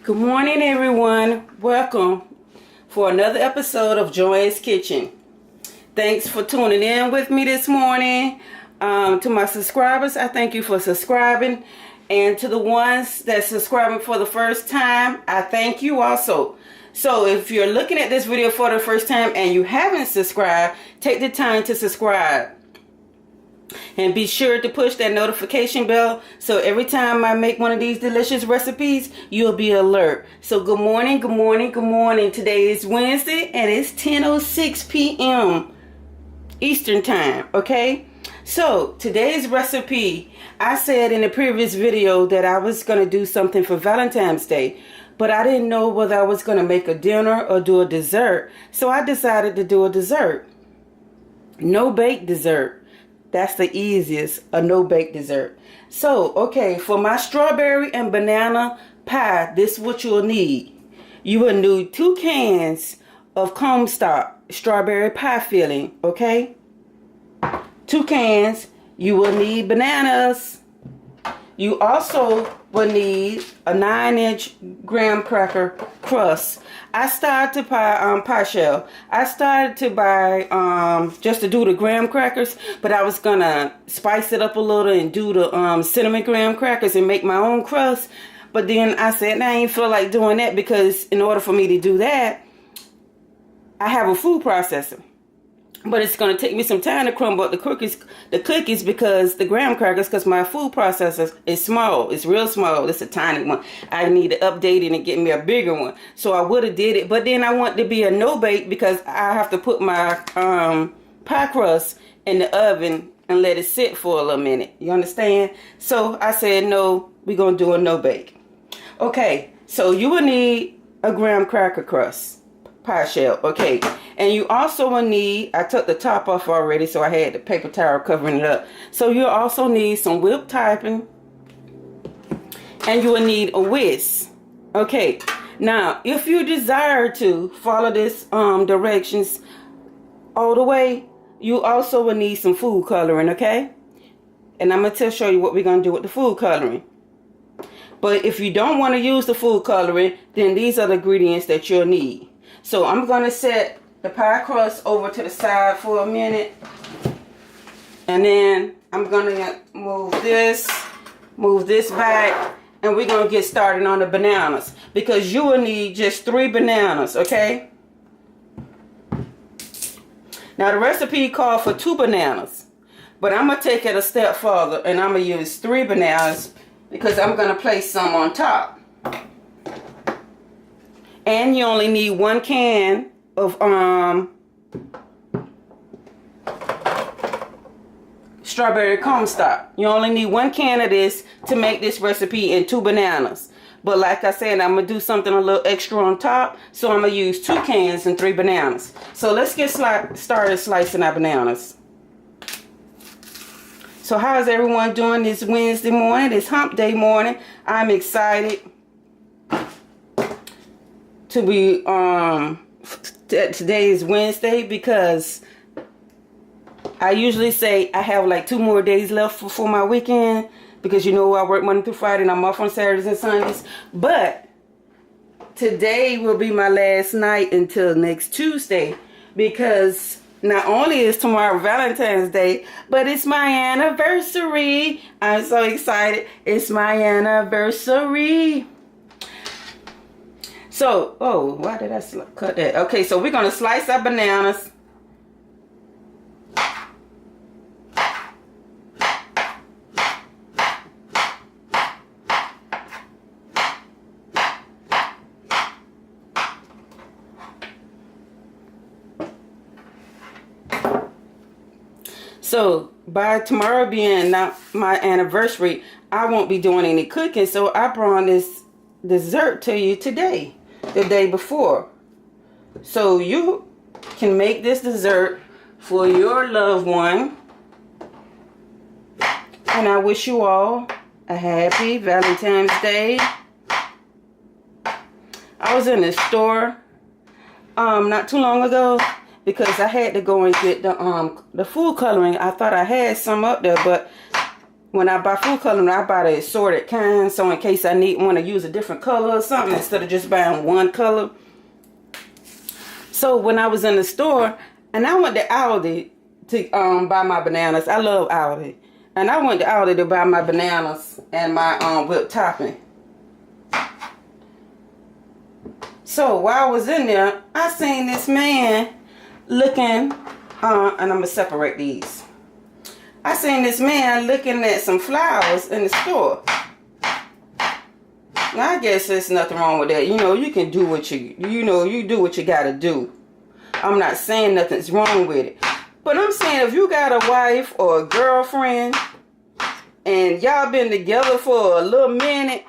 Good morning, everyone. Welcome for another episode of Joy's Kitchen. Thanks for tuning in with me this morning. To my subscribers, I thank you for subscribing. And to the ones that subscribing for the first time, I thank you also. So if you're looking at this video for the first time and you haven't subscribed, take the time to subscribe. And be sure to push that notification bell so every time I make one of these delicious recipes, you'll be alert. So good morning, good morning, good morning. Today is Wednesday and it's 10:06 p.m. Eastern time, okay? So today's recipe, I said in the previous video that I was going to do something for Valentine's Day, but I didn't know whether I was going to make a dinner or do a dessert. So I decided to do a dessert. No-bake dessert. That's the easiest, a no-bake dessert. So, okay, for my strawberry and banana pie, this is what you'll need. You will need 2 cans of Comstock strawberry pie filling, okay? 2 cans. You will need bananas. You also will need a 9-inch graham cracker crust. I started to buy pie shell. I started to buy just to do the graham crackers, but I was gonna spice it up a little and do the cinnamon graham crackers and make my own crust. But then I said, I ain't feel like doing that because in order for me to do that, I have a food processor. But it's going to take me some time to crumble up the cookies because the graham crackers, because my food processor is small. It's real small. It's a tiny one. I need to update it and get me a bigger one. So I would have did it. But then I want to be a no-bake because I have to put my pie crust in the oven and let it sit for a little minute. You understand? So I said, no, we're going to do a no-bake. Okay, so you will need a graham cracker crust. Pie shell, okay, and you also will need, I took the top off already so I had the paper towel covering it up, so you'll also need some whipped topping and you will need a whisk. Okay, now if you desire to follow this directions all the way, you also will need some food coloring, okay, and I'm going to show you what we're going to do with the food coloring. But if you don't want to use the food coloring, then these are the ingredients that you'll need. So I'm going to set the pie crust over to the side for a minute. And then I'm going to move this back. And we're going to get started on the bananas. Because you will need just 3 bananas, okay? Now the recipe called for 2 bananas. But I'm going to take it a step further. And I'm going to use 3 bananas. Because I'm going to place some on top. And you only need 1 can of strawberry Comstock. You only need 1 can of this to make this recipe and 2 bananas. But like I said, I'm going to do something a little extra on top. So I'm going to use 2 cans and 3 bananas. So let's get started slicing our bananas. So how is everyone doing this Wednesday morning, this hump day morning? I'm excited to be today is Wednesday because I usually say I have like 2 more days left for my weekend because you know I work Monday through Friday and I'm off on Saturdays and Sundays. But today will be my last night until next Tuesday because not only is tomorrow Valentine's Day, but it's my anniversary. I'm so excited. It's my anniversary. So, oh, why did I cut that? Okay, so we're going to slice our bananas. So, by tomorrow being not my anniversary, I won't be doing any cooking. So, I brought this dessert to you today. The day before. So you can make this dessert for your loved one. And I wish you all a happy Valentine's Day. I was in the store not too long ago because I had to go and get the food coloring. I thought I had some up there, but when I buy food coloring, I buy the assorted kind, so in case I want to use a different color or something instead of just buying one color. So when I was in the store, and I went to Aldi to buy my bananas. I love Aldi. And I went to Aldi to buy my bananas and my whipped topping. So while I was in there, I seen this man looking, and I'm going to separate these. I seen this man looking at some flowers in the store. Now, I guess there's nothing wrong with that. You know, you can do what you do what you got to do. I'm not saying nothing's wrong with it. But I'm saying if you got a wife or a girlfriend and y'all been together for a little minute,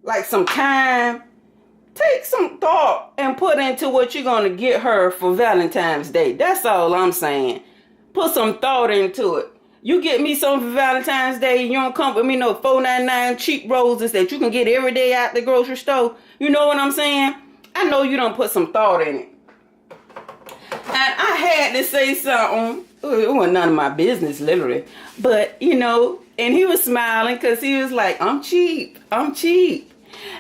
like some time, take some thought and put into what you're going to get her for Valentine's Day. That's all I'm saying. Put some thought into it. You get me something for Valentine's Day, you don't come with me no $4.99 cheap roses that you can get every day at the grocery store. You know what I'm saying? I know you don't put some thought in it. And I had to say something. It wasn't none of my business, literally. But, you know, and he was smiling because he was like, I'm cheap. I'm cheap.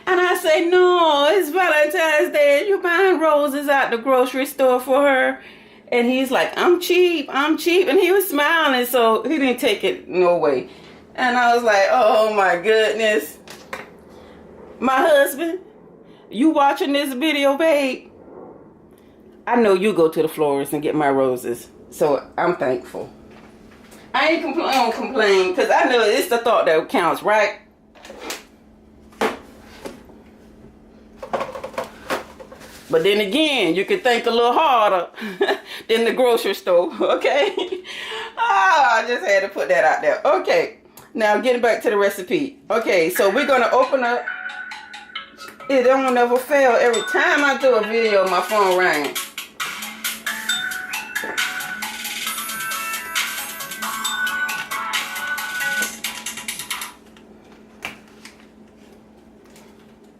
And I say, no, it's Valentine's Day. You're buying roses at the grocery store for her. And he's like, I'm cheap, I'm cheap. And he was smiling, so he didn't take it no way. And I was like, oh my goodness. My husband, you watching this video, babe? I know you go to the florist and get my roses. So I'm thankful. I ain't complain because I know it's the thought that counts, right? But then again, you can think a little harder than the grocery store, okay? I just had to put that out there. Okay, now getting back to the recipe. Okay, so we're going to open up. It don't never fail. Every time I do a video, my phone rings.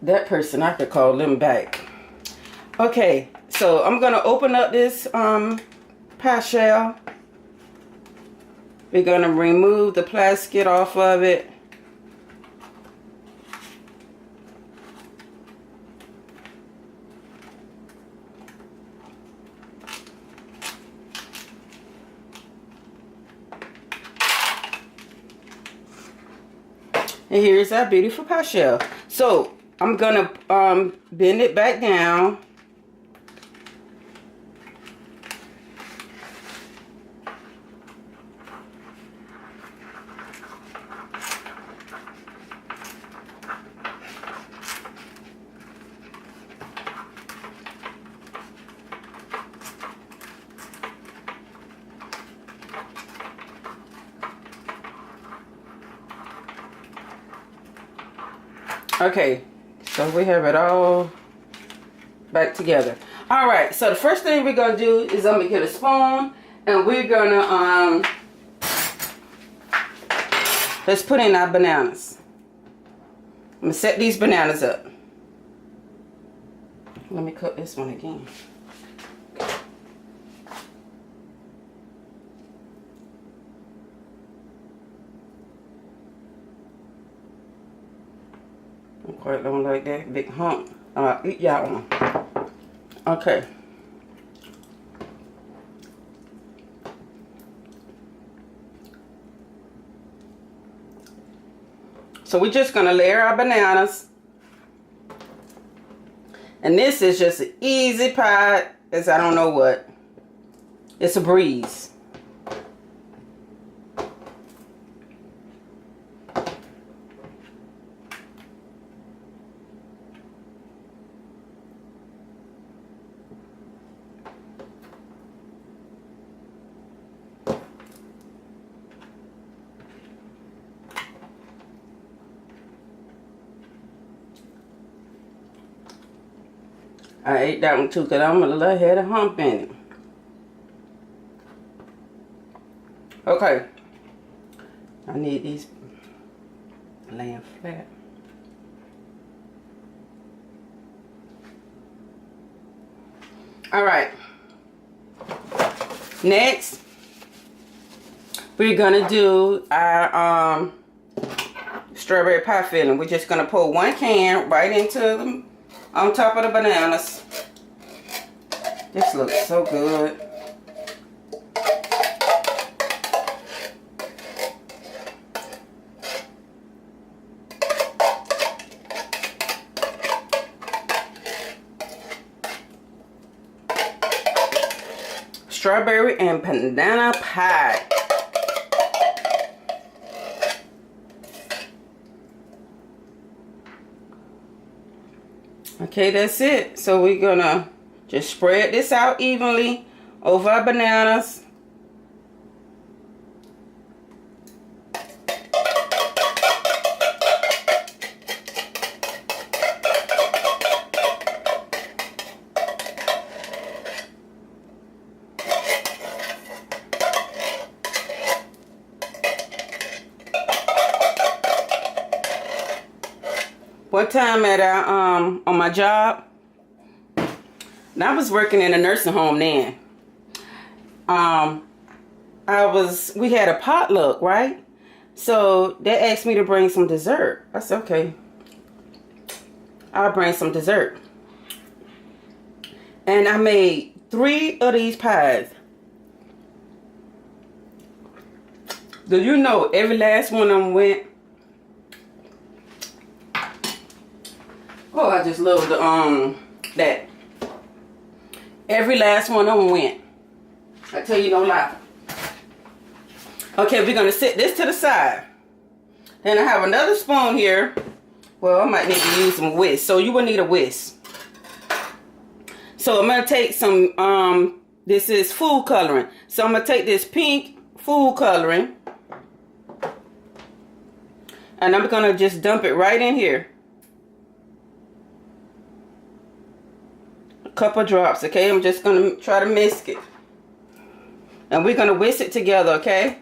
That person, I have to call them back. Okay, so I'm going to open up this pie shell. We're going to remove the plastic off of it. And here's our beautiful pie shell. So I'm going to bend it back down. Okay, so we have it all back together. All right, so the first thing we're gonna do is I'm gonna get a spoon and we're gonna let's put in our bananas. I'm gonna set these bananas up. Let me cut this one again. Quite don't like that big hump. Eat y'all one. Okay. So we're just gonna layer our bananas. And this is just an easy pie as I don't know what. It's a breeze. I ate that one too because I'm a little had a hump in it. Okay. I need these laying flat. All right. Next, we're gonna do our strawberry pie filling. We're just gonna pour 1 can right into them on top of the bananas. This looks so good. Strawberry and banana pie. Okay, that's it. So we're gonna just spread this out evenly over our bananas. One time at our, on my job, and I was working in a nursing home then. We had a potluck, right? So they asked me to bring some dessert. I said, okay, I'll bring some dessert. And I made 3 of these pies. Do you know every last one of them went? Oh, I just love the that. Every last one of them went. I tell you no lie. Okay, we're gonna set this to the side. And I have another spoon here. Well, I might need to use some whisk. So you will need a whisk. So I'm gonna take some this is food coloring. So I'm gonna take this pink food coloring. And I'm gonna just dump it right in here. Couple drops, okay? I'm just gonna try to mix it, and we're gonna whisk it together, okay?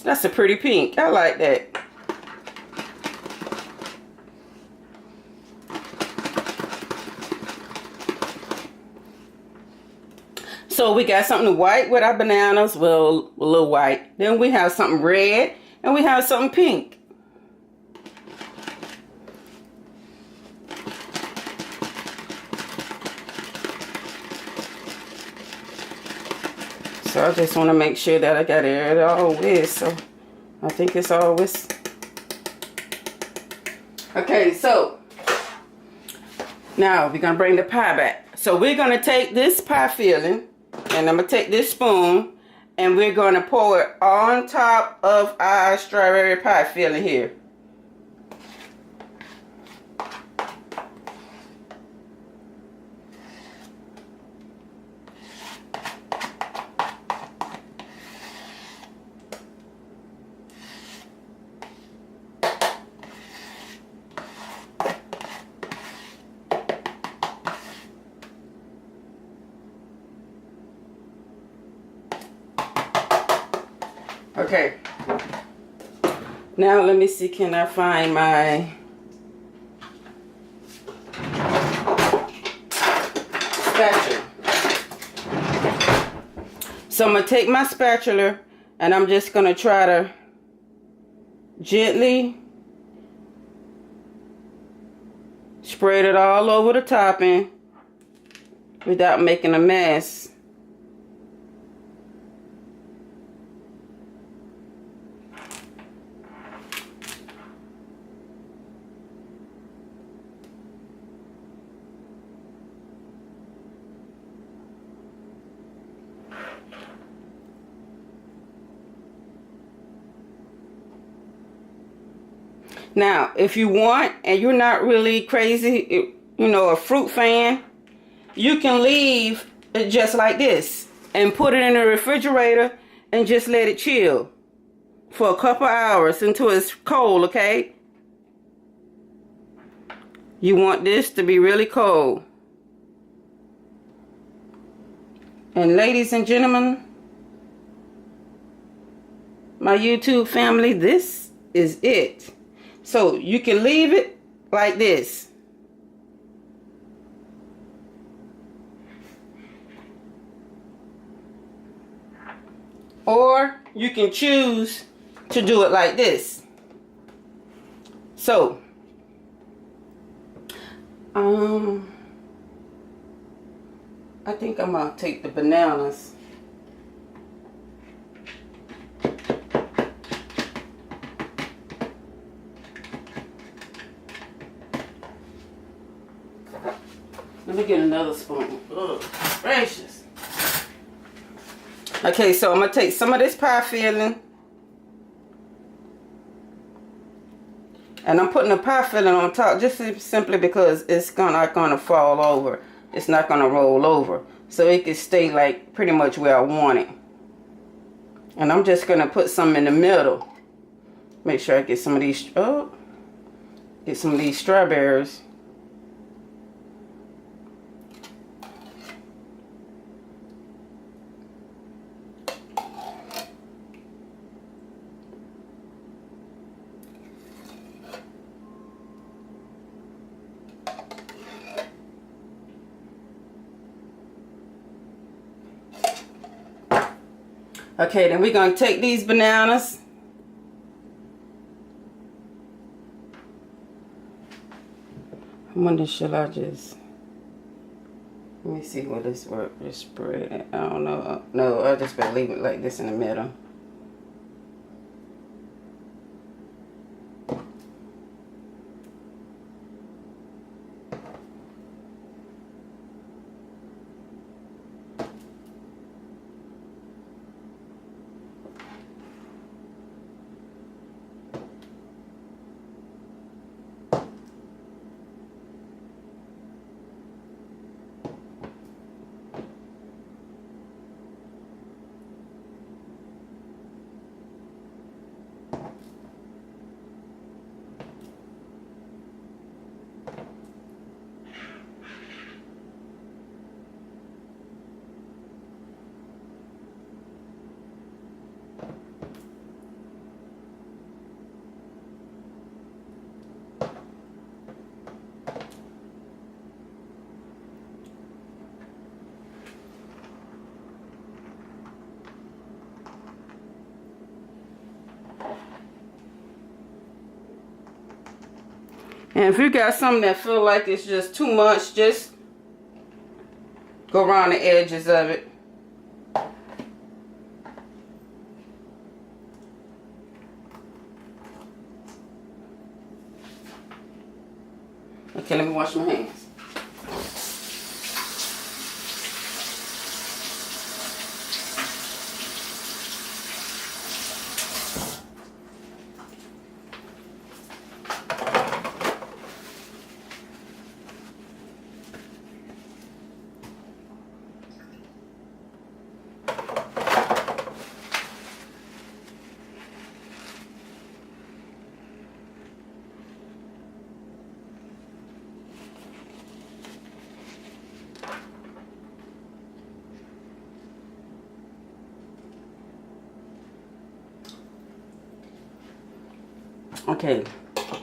That's a pretty pink. I like that. So we got something white with our bananas. Well, a little white. Then we have something red. And we have something pink. So I just want to make sure that I got it all whisked. So I think it's all whisked. Okay, so now we're going to bring the pie back. So we're going to take this pie filling, and I'm going to take this spoon, and we're going to pour it on top of our strawberry pie filling here. Okay, now let me see, can I find my spatula? So I'm going to take my spatula and I'm just going to try to gently spread it all over the topping without making a mess. Now, if you want, and you're not really crazy, you know, a fruit fan, you can leave it just like this and put it in the refrigerator and just let it chill for a couple hours until it's cold, okay? You want this to be really cold. And ladies and gentlemen, my YouTube family, this is it. So you can leave it like this. Or you can choose to do it like this. So, I think I'm gonna take the bananas. Let me get another spoon. Ugh, gracious. Okay, so I'm gonna take some of this pie filling. And I'm putting the pie filling on top just simply because it's not gonna fall over. It's not gonna roll over. So it can stay like pretty much where I want it. And I'm just gonna put some in the middle. Make sure I get some of these, get some of these strawberries. Okay, then we're going to take these bananas. I wonder, should I just... Let me see what this work. Just spread it. I don't know. No, I just better leave it like this in the middle. And if you got something that feel like it's just too much, just go around the edges of it. Okay, let me wash my hands. Okay,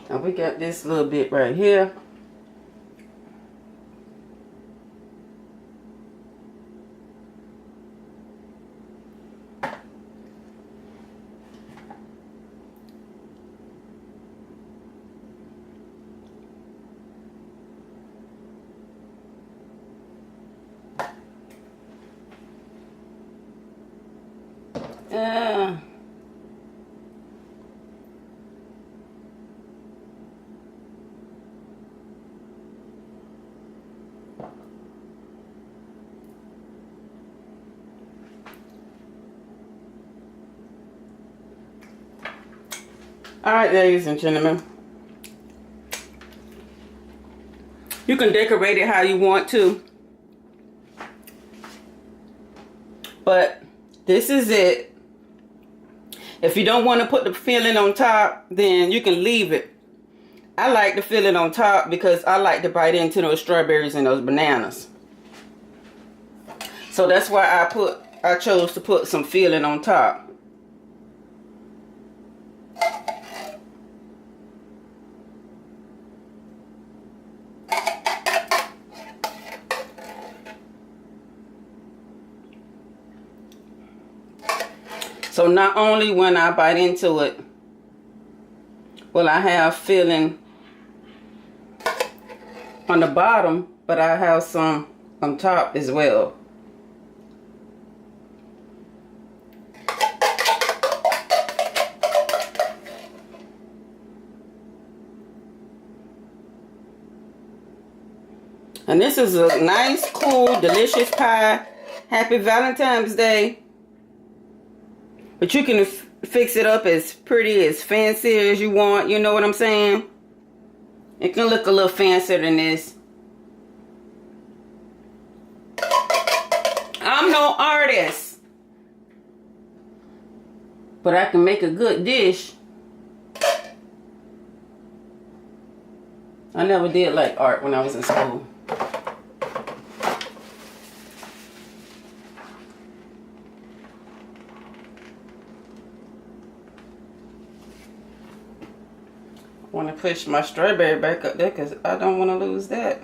now we got this little bit right here. Alright, ladies and gentlemen, you can decorate it how you want to, but this is it. If you don't want to put the filling on top, then you can leave it. I like the filling on top because I like to bite into those strawberries and those bananas. So that's why I chose to put some filling on top. So not only when I bite into it will I have filling on the bottom, but I have some on top as well. And this is a nice, cool, delicious pie. Happy Valentine's Day. But you can fix it up as pretty, as fancy as you want. You know what I'm saying? It can look a little fancier than this. I'm no artist, but I can make a good dish. I never did like art when I was in school. I want to push my strawberry back up there because I don't want to lose that.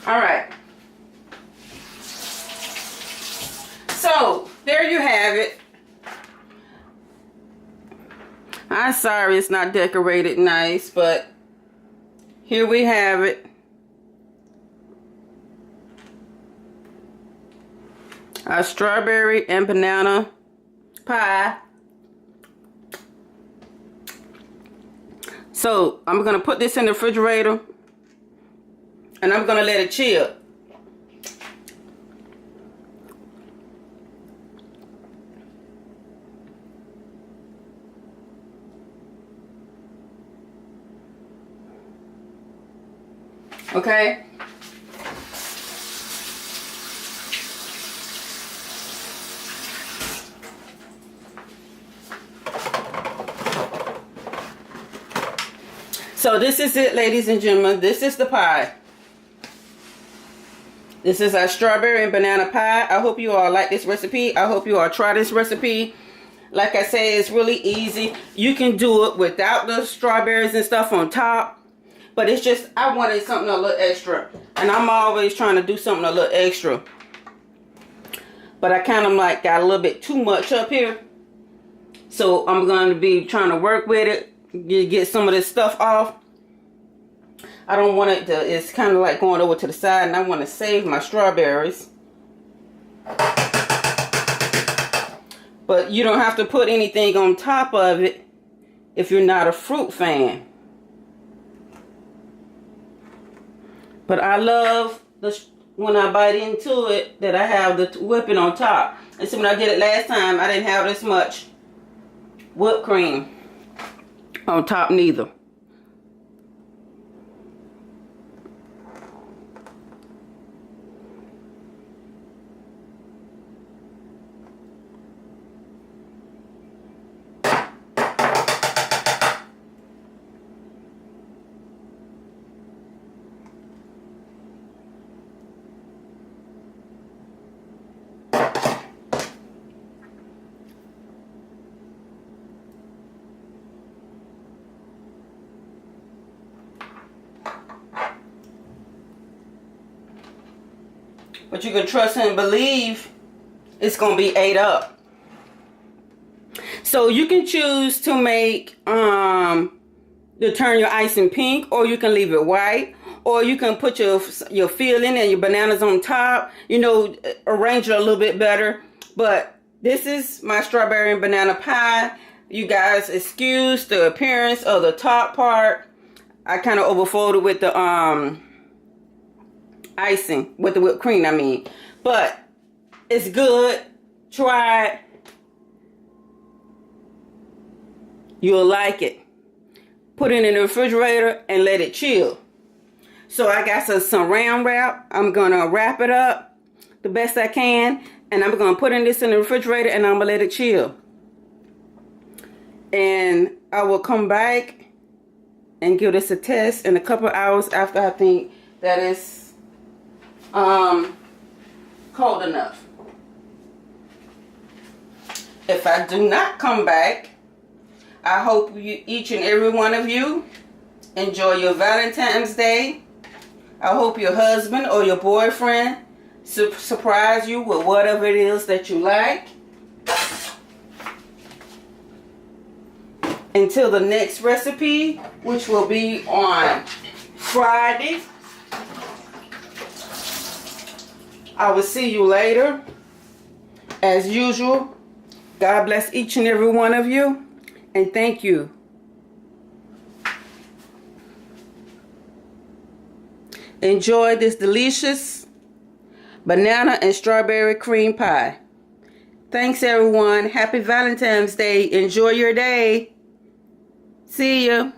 All right. So, there you have it. I'm sorry it's not decorated nice, but here we have it. Our strawberry and banana pie. So, I'm going to put this in the refrigerator. And I'm going to let it chill. Okay? So this is it, ladies and gentlemen. This is the pie. This is our strawberry and banana pie. I hope you all like this recipe. I hope you all try this recipe. Like I say, it's really easy. You can do it without the strawberries and stuff on top. But it's just, I wanted something a little extra. And I'm always trying to do something a little extra. But I kind of like got a little bit too much up here. So I'm going to be trying to work with it. Get some of this stuff off. I don't want it to, it's kind of like going over to the side, and I want to save my strawberries. But you don't have to put anything on top of it if you're not a fruit fan. But I love when I bite into it that I have the whipping on top. And see, when I did it last time, I didn't have this much whipped cream on top neither. But you can trust and believe it's going to be ate up. So you can choose to make, to turn your icing pink, or you can leave it white, or you can put your filling and your bananas on top, you know, arrange it a little bit better. But this is my strawberry and banana pie. You guys excuse the appearance of the top part. I kind of overfolded with the, icing, with the whipped cream, I mean. But it's good. Try it. You'll like it. put it in the refrigerator and let it chill. So I got some saran wrap. I'm going to wrap it up the best I can. And I'm going to put this in the refrigerator and I'm going to let it chill. And I will come back and give this a test in a couple of hours after I think that it's cold enough. If I do not come back, I hope each and every one of you enjoy your Valentine's Day. I hope your husband or your boyfriend surprise you with whatever it is that you like. Until the next recipe, which will be on Friday. I will see you later. As usual, God bless each and every one of you. And thank you. Enjoy this delicious banana and strawberry cream pie. Thanks everyone. Happy Valentine's Day. Enjoy your day. See ya.